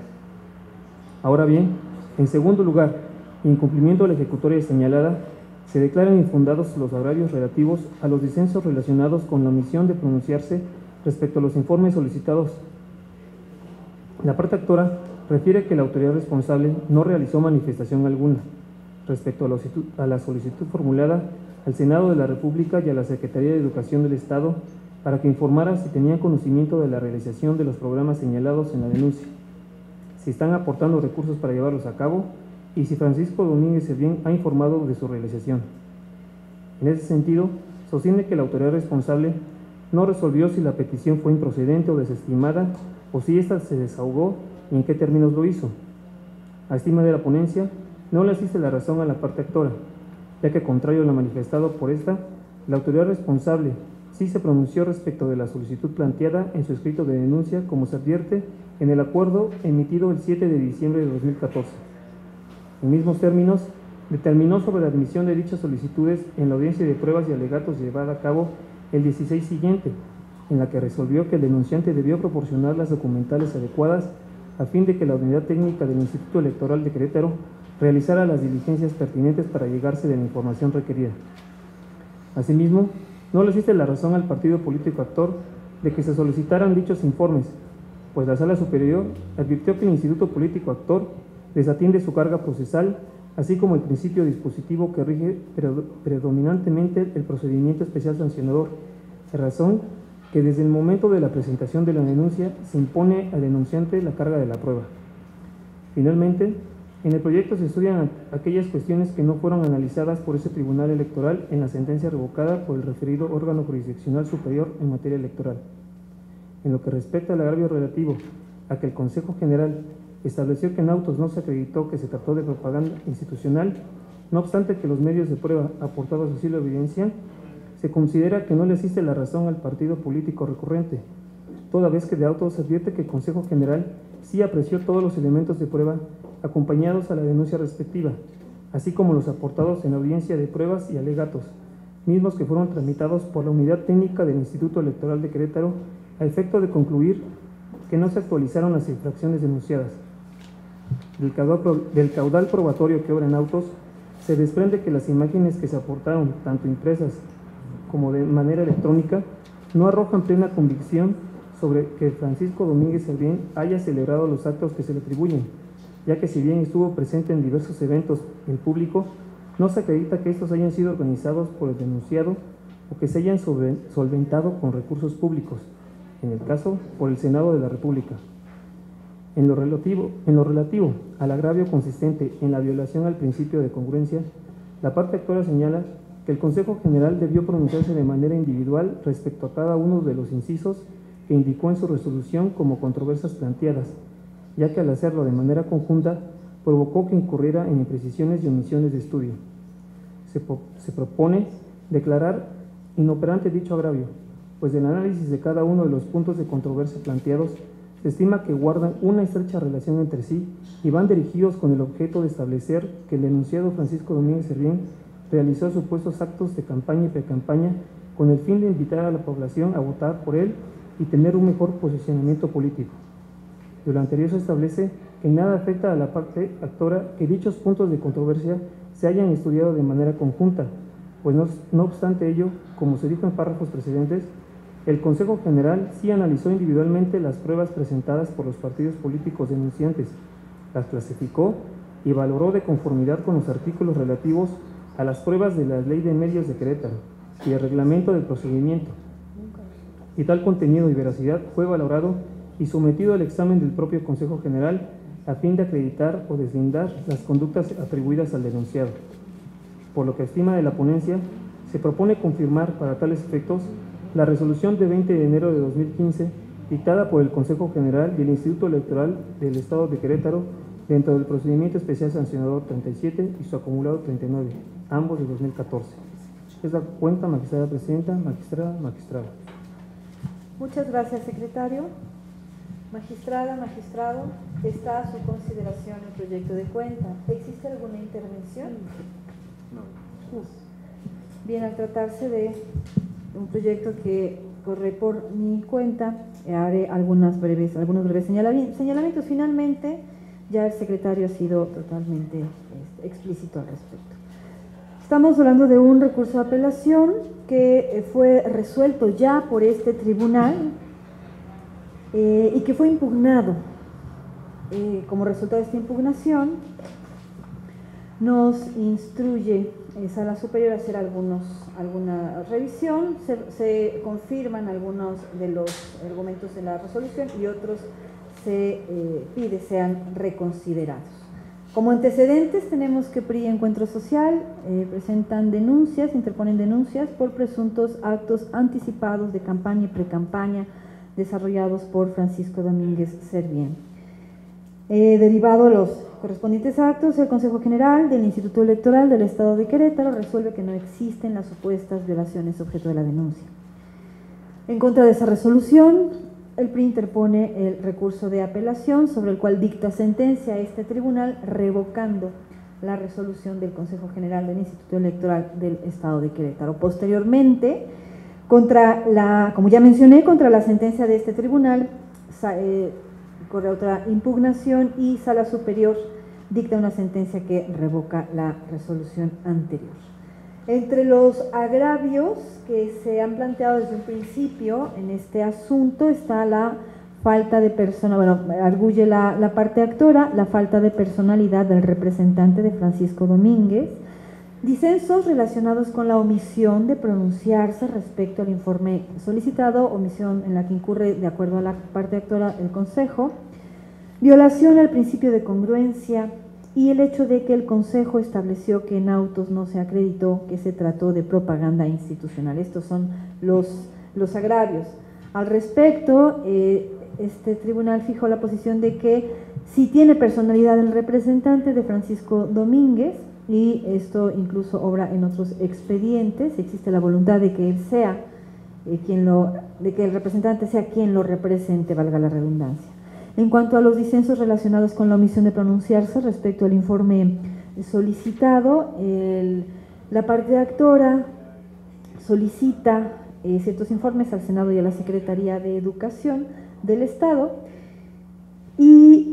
Ahora bien, en segundo lugar, en cumplimiento de la ejecutoria señalada, se declaran infundados los agravios relativos a los disensos relacionados con la omisión de pronunciarse respecto a los informes solicitados. La parte actora refiere que la autoridad responsable no realizó manifestación alguna respecto a la solicitud formulada al Senado de la República y a la Secretaría de Educación del Estado para que informara si tenían conocimiento de la realización de los programas señalados en la denuncia, si están aportando recursos para llevarlos a cabo y si Francisco Domínguez Servién ha informado de su realización. En ese sentido, sostiene que la autoridad responsable no resolvió si la petición fue improcedente o desestimada o si ésta se desahogó y en qué términos lo hizo. A estima de la ponencia, no le asiste la razón a la parte actora, ya que contrario a lo manifestado por esta, la autoridad responsable sí se pronunció respecto de la solicitud planteada en su escrito de denuncia, como se advierte en el acuerdo emitido el 7 de diciembre de 2014. En mismos términos, determinó sobre la admisión de dichas solicitudes en la audiencia de pruebas y alegatos llevada a cabo el 16 siguiente, en la que resolvió que el denunciante debió proporcionar las documentales adecuadas a fin de que la unidad técnica del Instituto Electoral de Querétaro realizara las diligencias pertinentes para llegarse de la información requerida. Asimismo, no le asiste la razón al partido político actor de que se solicitaran dichos informes, pues la Sala Superior advirtió que el Instituto Político Actor desatiende su carga procesal, así como el principio dispositivo que rige predominantemente el procedimiento especial sancionador, de razón que desde el momento de la presentación de la denuncia se impone al denunciante la carga de la prueba. Finalmente, en el proyecto se estudian aquellas cuestiones que no fueron analizadas por ese tribunal electoral en la sentencia revocada por el referido órgano jurisdiccional superior en materia electoral. En lo que respecta al agravio relativo a que el Consejo General estableció que en autos no se acreditó que se trató de propaganda institucional, no obstante que los medios de prueba aportados así lo evidencian, se considera que no le asiste la razón al partido político recurrente, toda vez que de autos se advierte que el Consejo General sí apreció todos los elementos de prueba acompañados a la denuncia respectiva, así como los aportados en la audiencia de pruebas y alegatos, mismos que fueron tramitados por la Unidad Técnica del Instituto Electoral de Querétaro a efecto de concluir que no se actualizaron las infracciones denunciadas. Del caudal probatorio que obra en autos, se desprende que las imágenes que se aportaron, tanto impresas como de manera electrónica, no arrojan plena convicción sobre que Francisco Domínguez Servién haya celebrado los actos que se le atribuyen, ya que si bien estuvo presente en diversos eventos en público, no se acredita que estos hayan sido organizados por el denunciado o que se hayan solventado con recursos públicos, en el caso por el Senado de la República. En lo relativo al agravio consistente en la violación al principio de congruencia, la parte actora señala que el Consejo General debió pronunciarse de manera individual respecto a cada uno de los incisos que indicó en su resolución como controversias planteadas, ya que al hacerlo de manera conjunta provocó que incurriera en imprecisiones y omisiones de estudio. Se propone declarar inoperante dicho agravio, pues del análisis de cada uno de los puntos de controversia planteados se estima que guardan una estrecha relación entre sí y van dirigidos con el objeto de establecer que el enunciado Francisco Domínguez Servién realizó supuestos actos de campaña y precampaña con el fin de invitar a la población a votar por él y tener un mejor posicionamiento político. De lo anterior se establece que nada afecta a la parte actora que dichos puntos de controversia se hayan estudiado de manera conjunta, pues no obstante ello, como se dijo en párrafos precedentes, el Consejo General sí analizó individualmente las pruebas presentadas por los partidos políticos denunciantes, las clasificó y valoró de conformidad con los artículos relativos a las pruebas de la Ley de Medios de Querétaro y el reglamento del procedimiento. Y tal contenido y veracidad fue valorado y sometido al examen del propio Consejo General a fin de acreditar o deslindar las conductas atribuidas al denunciado. Por lo que estima de la ponencia, se propone confirmar para tales efectos la resolución de 20 de enero de 2015 dictada por el Consejo General y el Instituto Electoral del Estado de Querétaro dentro del procedimiento especial sancionador 37 y su acumulado 39, ambos de 2014. Es la cuenta, magistrada presidenta, magistrado. Muchas gracias, secretario. Magistrada, magistrado, está a su consideración el proyecto de cuenta. ¿Existe alguna intervención? No. Bien, al tratarse de un proyecto que corre por mi cuenta, haré algunos breves señalamientos. Finalmente, ya el secretario ha sido totalmente explícito al respecto. Estamos hablando de un recurso de apelación que fue resuelto ya por este tribunal y que fue impugnado. Como resultado de esta impugnación, nos instruye Sala Superior a hacer alguna revisión, se confirman algunos de los argumentos de la resolución y otros se pide sean reconsiderados. Como antecedentes tenemos que PRI y Encuentro Social presentan denuncias, interponen denuncias por presuntos actos anticipados de campaña y precampaña desarrollados por Francisco Domínguez Servién. Derivado de los correspondientes actos, el Consejo General del Instituto Electoral del Estado de Querétaro resuelve que no existen las supuestas violaciones objeto de la denuncia. En contra de esa resolución, el PRI interpone el recurso de apelación sobre el cual dicta sentencia a este tribunal revocando la resolución del Consejo General del Instituto Electoral del Estado de Querétaro. Posteriormente, como ya mencioné, contra la sentencia de este tribunal corre otra impugnación y Sala Superior dicta una sentencia que revoca la resolución anterior. Entre los agravios que se han planteado desde un principio en este asunto está la falta de arguye la parte actora, la falta de personalidad del representante de Francisco Domínguez, disensos relacionados con la omisión de pronunciarse respecto al informe solicitado, omisión en la que incurre, de acuerdo a la parte actora, el Consejo, violación al principio de congruencia y el hecho de que el Consejo estableció que en autos no se acreditó que se trató de propaganda institucional. Estos son los agravios. Al respecto, este tribunal fijó la posición de que si tiene personalidad el representante de Francisco Domínguez, y esto incluso obra en otros expedientes, existe la voluntad de que él sea de que el representante sea quien lo represente, valga la redundancia. En cuanto a los disensos relacionados con la omisión de pronunciarse respecto al informe solicitado, la parte actora solicita ciertos informes al Senado y a la Secretaría de Educación del Estado y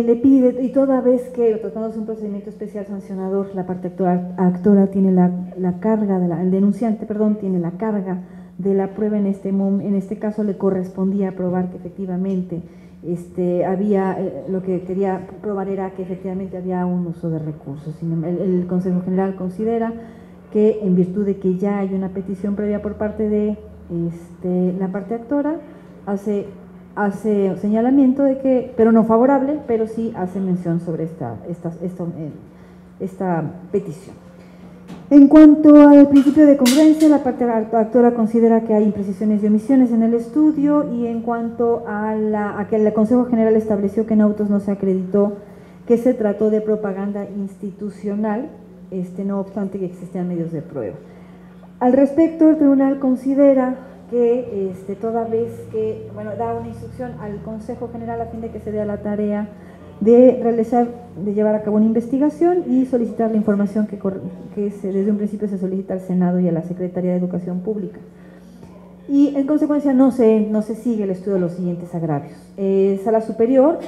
le pide, y toda vez que tratándose de un procedimiento especial sancionador, la parte actora tiene la carga, el denunciante, tiene la carga de la prueba, en este caso le correspondía probar que efectivamente lo que quería probar era que efectivamente había un uso de recursos. El Consejo General considera que en virtud de que ya hay una petición previa por parte de la parte actora, hace hace señalamiento de que, pero no favorable, pero sí hace mención sobre esta petición. En cuanto al principio de congruencia, la parte actora considera que hay imprecisiones y omisiones en el estudio, y en cuanto a que el Consejo General estableció que en autos no se acreditó que se trató de propaganda institucional, no obstante que existían medios de prueba. Al respecto, el tribunal considera que toda vez que, da una instrucción al Consejo General a fin de que se dé a la tarea de llevar a cabo una investigación y solicitar la información que desde un principio se solicita al Senado y a la Secretaría de Educación Pública. Y en consecuencia no se sigue el estudio de los siguientes agravios. Sala Superior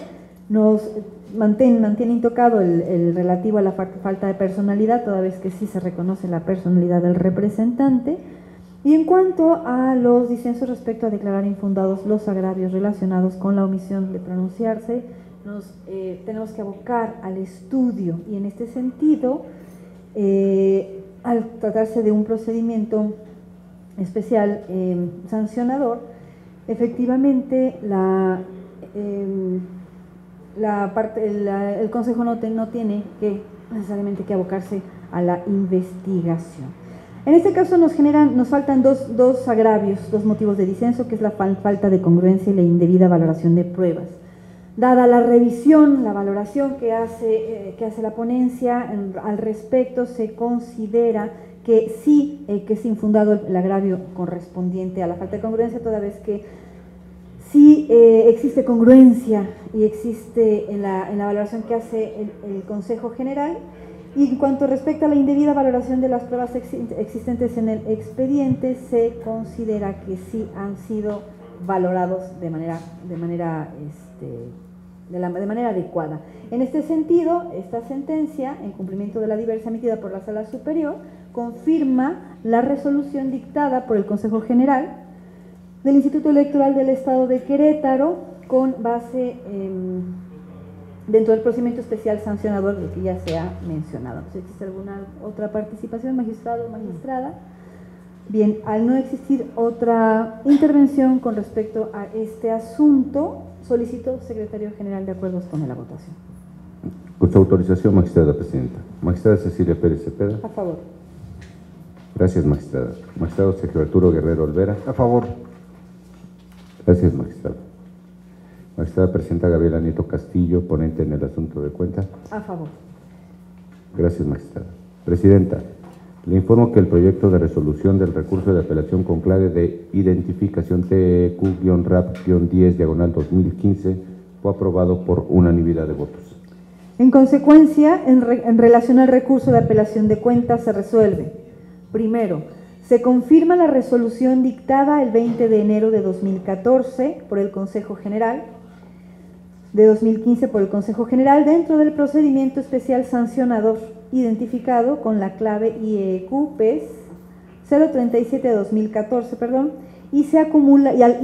nos mantiene intocado el relativo a la falta de personalidad, toda vez que sí se reconoce la personalidad del representante. Y en cuanto a los disensos respecto a declarar infundados los agravios relacionados con la omisión de pronunciarse, tenemos que abocar al estudio, y en este sentido, al tratarse de un procedimiento especial sancionador, efectivamente el Consejo no tiene necesariamente que abocarse a la investigación. En este caso nos faltan dos agravios, dos motivos de disenso, que es la falta de congruencia y la indebida valoración de pruebas. Dada la revisión, la valoración que hace la ponencia al respecto, se considera que sí, que es infundado el agravio correspondiente a la falta de congruencia, toda vez que sí existe congruencia y existe en la valoración que hace el Consejo General. Y en cuanto respecta a la indebida valoración de las pruebas existentes en el expediente, se considera que sí han sido valorados de manera adecuada. En este sentido, esta sentencia, en cumplimiento de la diversa emitida por la Sala Superior, confirma la resolución dictada por el Consejo General del Instituto Electoral del Estado de Querétaro, con base dentro del procedimiento especial sancionador del que ya se ha mencionado. ¿Existe alguna otra participación, magistrado o magistrada? Bien, al no existir otra intervención con respecto a este asunto, solicito, secretario general, de acuerdo con la votación. Con su autorización, magistrada presidenta. Magistrada Cecilia Pérez Cepeda. A favor. Gracias, magistrada. Magistrado Sergio Arturo Guerrero Olvera. A favor. Gracias, magistrado. Magistrada presidenta Gabriela Nieto Castillo, ponente en el asunto de cuenta. A favor. Gracias, magistrada. Presidenta, le informo que el proyecto de resolución del recurso de apelación con clave de identificación TEQ-RAP-10/2015 fue aprobado por unanimidad de votos. En consecuencia, en relación al recurso de apelación de cuentas, se resuelve: primero, se confirma la resolución dictada el 20 de enero de 2014 por el Consejo General, de 2015 por el Consejo General, dentro del procedimiento especial sancionador identificado con la clave IEQ-PES 037-2014, y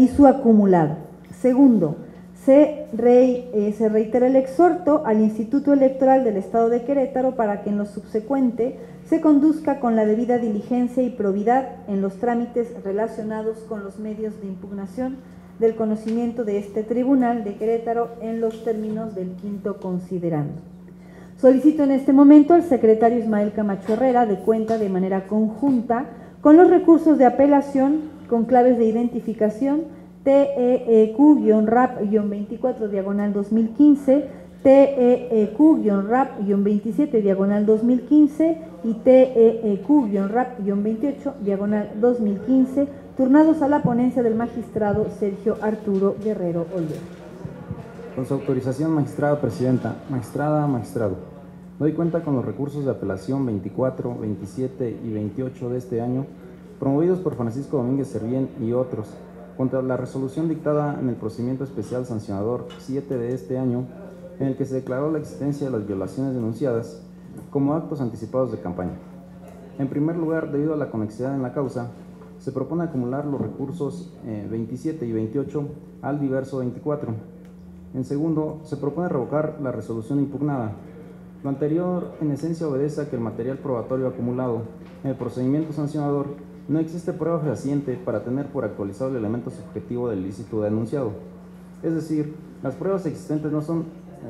su acumulado. Segundo, se reitera el exhorto al Instituto Electoral del Estado de Querétaro para que en lo subsecuente se conduzca con la debida diligencia y probidad en los trámites relacionados con los medios de impugnación del conocimiento de este Tribunal de Querétaro en los términos del quinto considerando. Solicito en este momento al secretario Ismael Camacho Herrera de cuenta de manera conjunta con los recursos de apelación con claves de identificación TEQ-RAP-24/2015, TEQ-RAP-27/2015 y TEQ-RAP-28/2015, turnados a la ponencia del magistrado Sergio Arturo Guerrero Olvera. Con su autorización, magistrada presidenta, magistrada, magistrado, doy cuenta con los recursos de apelación 24, 27 y 28 de este año, promovidos por Francisco Domínguez Servién y otros, contra la resolución dictada en el procedimiento especial sancionador 7 de este año, en el que se declaró la existencia de las violaciones denunciadas como actos anticipados de campaña. En primer lugar, debido a la conexidad en la causa, se propone acumular los recursos 27 y 28 al diverso 24. En segundo, se propone revocar la resolución impugnada. Lo anterior, en esencia, obedece a que el material probatorio acumulado en el procedimiento sancionador no existe prueba fehaciente para tener por actualizado el elemento subjetivo del ilícito denunciado. Es decir, las pruebas existentes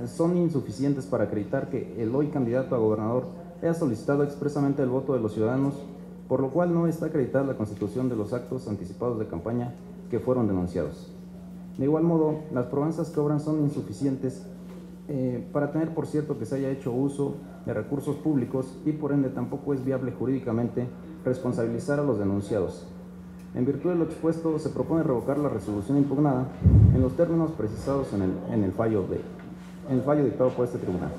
son insuficientes para acreditar que el hoy candidato a gobernador haya solicitado expresamente el voto de los ciudadanos, por lo cual no está acreditada la constitución de los actos anticipados de campaña que fueron denunciados. De igual modo, las probanzas que obran son insuficientes para tener por cierto que se haya hecho uso de recursos públicos y por ende tampoco es viable jurídicamente responsabilizar a los denunciados. En virtud de lo expuesto, se propone revocar la resolución impugnada en los términos precisados en el fallo dictado por este tribunal.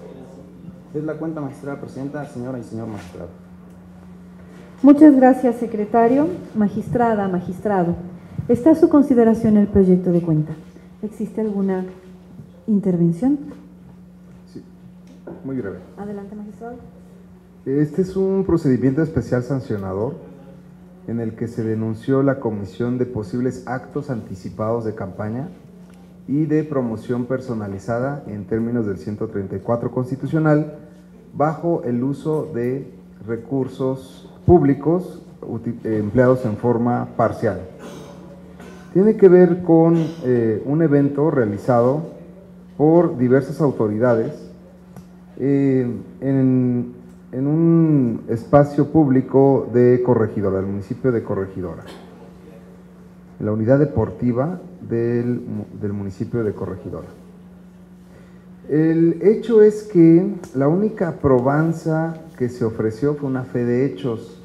Es la cuenta, magistrada presidenta, señora y señor magistrado. Muchas gracias, secretario. Magistrada, magistrado, está a su consideración el proyecto de cuenta. ¿Existe alguna intervención? Sí, muy breve. Adelante, magistrado. Este es un procedimiento especial sancionador en el que se denunció la comisión de posibles actos anticipados de campaña y de promoción personalizada en términos del 134 constitucional bajo el uso de recursos públicos empleados en forma parcial. Tiene que ver con un evento realizado por diversas autoridades en un espacio público de Corregidora, del municipio de Corregidora, en la unidad deportiva del municipio de Corregidora. El hecho es que la única probanza que se ofreció fue una fe de hechos,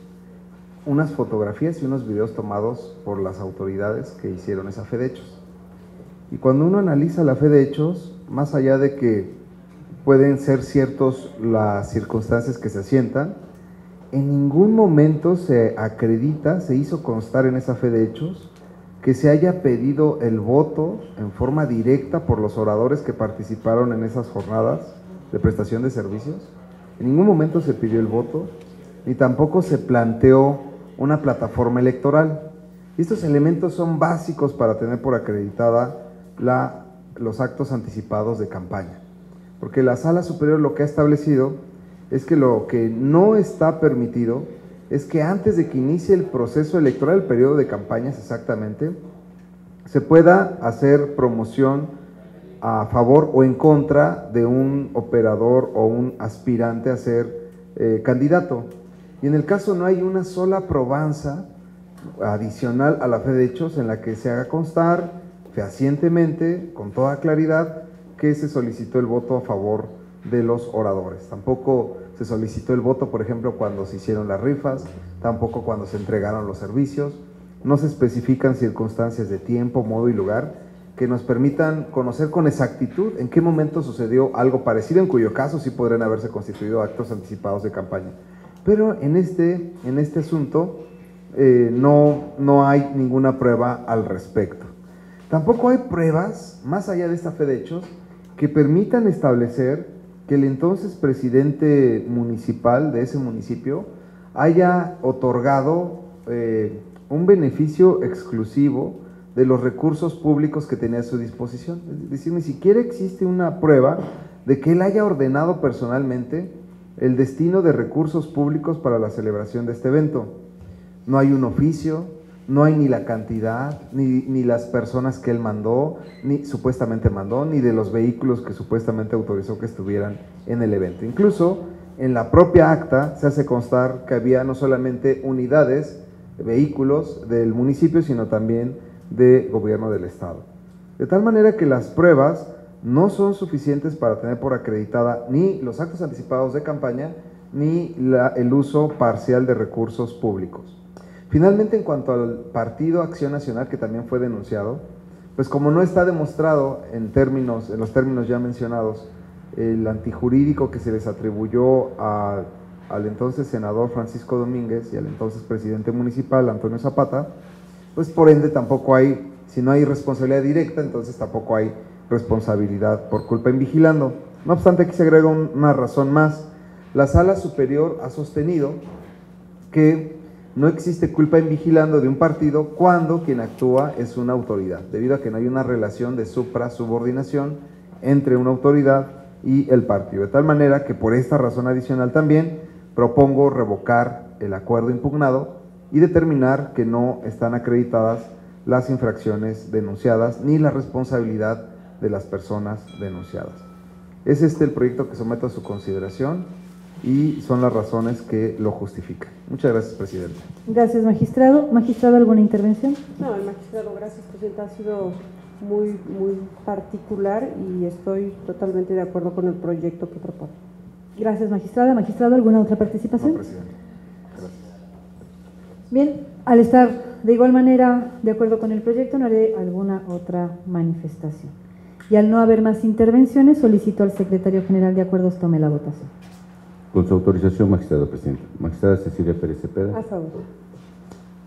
unas fotografías y unos videos tomados por las autoridades que hicieron esa fe de hechos. Y cuando uno analiza la fe de hechos, más allá de que pueden ser ciertos las circunstancias que se asientan, en ningún momento se acredita, se hizo constar en esa fe de hechos que se haya pedido el voto en forma directa por los oradores que participaron en esas jornadas de prestación de servicios. En ningún momento se pidió el voto, ni tampoco se planteó una plataforma electoral. Estos elementos son básicos para tener por acreditada los actos anticipados de campaña, porque la Sala Superior lo que ha establecido es que lo que no está permitido es que antes de que inicie el proceso electoral, el periodo de campañas exactamente, se pueda hacer promoción a favor o en contra de un operador o un aspirante a ser candidato. Y en el caso no hay una sola probanza adicional a la fe de hechos en la que se haga constar fehacientemente, con toda claridad, que se solicitó el voto a favor de los oradores. Tampoco se solicitó el voto, por ejemplo, cuando se hicieron las rifas, tampoco cuando se entregaron los servicios. No se especifican circunstancias de tiempo, modo y lugar que nos permitan conocer con exactitud en qué momento sucedió algo parecido, en cuyo caso sí podrían haberse constituido actos anticipados de campaña. Pero en este asunto no hay ninguna prueba al respecto. Tampoco hay pruebas, más allá de esta fe de hechos, que permitan establecer que el entonces presidente municipal de ese municipio haya otorgado un beneficio exclusivo de los recursos públicos que tenía a su disposición. Es decir, ni siquiera existe una prueba de que él haya ordenado personalmente el destino de recursos públicos para la celebración de este evento. No hay un oficio, no hay ni la cantidad, ni las personas que él mandó, supuestamente mandó, ni de los vehículos que supuestamente autorizó que estuvieran en el evento. Incluso en la propia acta se hace constar que había no solamente unidades, vehículos del municipio, sino también de gobierno del estado. De tal manera que las pruebas no son suficientes para tener por acreditada ni los actos anticipados de campaña, ni el uso parcial de recursos públicos. Finalmente, en cuanto al Partido Acción Nacional, que también fue denunciado, pues como no está demostrado en los términos ya mencionados, el antijurídico que se les atribuyó al entonces senador Francisco Domínguez y al entonces presidente municipal Antonio Zapata, pues por ende tampoco hay, si no hay responsabilidad directa, entonces tampoco hay responsabilidad por culpa en vigilando. No obstante, aquí se agrega una razón más. La Sala Superior ha sostenido que no existe culpa en vigilando de un partido cuando quien actúa es una autoridad, debido a que no hay una relación de supra-subordinación entre una autoridad y el partido. De tal manera que por esta razón adicional también propongo revocar el acuerdo impugnado y determinar que no están acreditadas las infracciones denunciadas ni la responsabilidad de las personas denunciadas. Es este el proyecto que someto a su consideración y son las razones que lo justifican. Muchas gracias, Presidenta. Gracias, magistrado. Magistrado, ¿alguna intervención? No, el magistrado, gracias, Presidenta, ha sido muy particular y estoy totalmente de acuerdo con el proyecto que propone. Gracias, magistrada. Magistrado, ¿alguna otra participación? No, Presidenta. Gracias. Bien, al estar de igual manera de acuerdo con el proyecto, no haré alguna otra manifestación. Y al no haber más intervenciones, solicito al secretario general de acuerdos tome la votación. Con su autorización, magistrado presidente. Magistrada Cecilia Pérez Cepeda. A favor.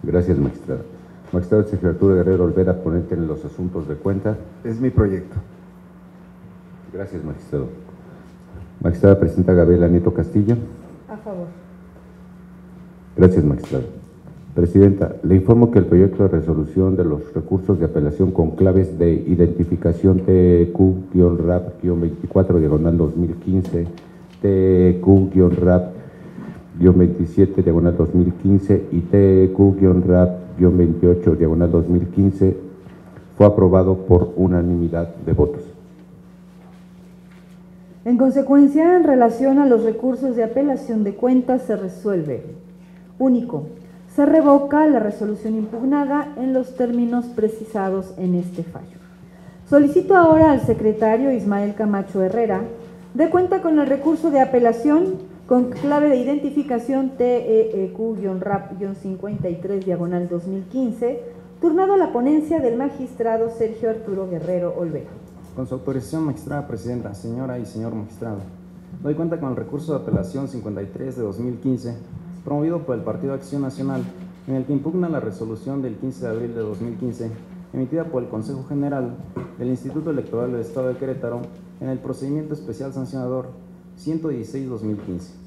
Gracias, magistrada. Magistrado Sergio Arturo Guerrero Olvera, ponente en los asuntos de cuenta. Es mi proyecto. Gracias, magistrado. Magistrada presidenta Gabriela Nieto Castillo. A favor. Gracias, magistrado. Presidenta, le informo que el proyecto de resolución de los recursos de apelación con claves de identificación TQ-RAP-24/2015, TQ-RAP-27/2015 y TQ-RAP-28/2015 fue aprobado por unanimidad de votos. En consecuencia, en relación a los recursos de apelación de cuentas, se resuelve: único, se revoca la resolución impugnada en los términos precisados en este fallo. Solicito ahora al secretario Ismael Camacho Herrera dé cuenta con el recurso de apelación con clave de identificación TEQ-RAP-53/2015, turnado a la ponencia del magistrado Sergio Arturo Guerrero Olvera. Con su autorización, magistrada presidenta, señora y señor magistrado, doy cuenta con el recurso de apelación 53 de 2015, promovido por el Partido Acción Nacional, en el que impugna la resolución del 15 de abril de 2015, emitida por el Consejo General del Instituto Electoral del Estado de Querétaro en el procedimiento especial sancionador 116-2015.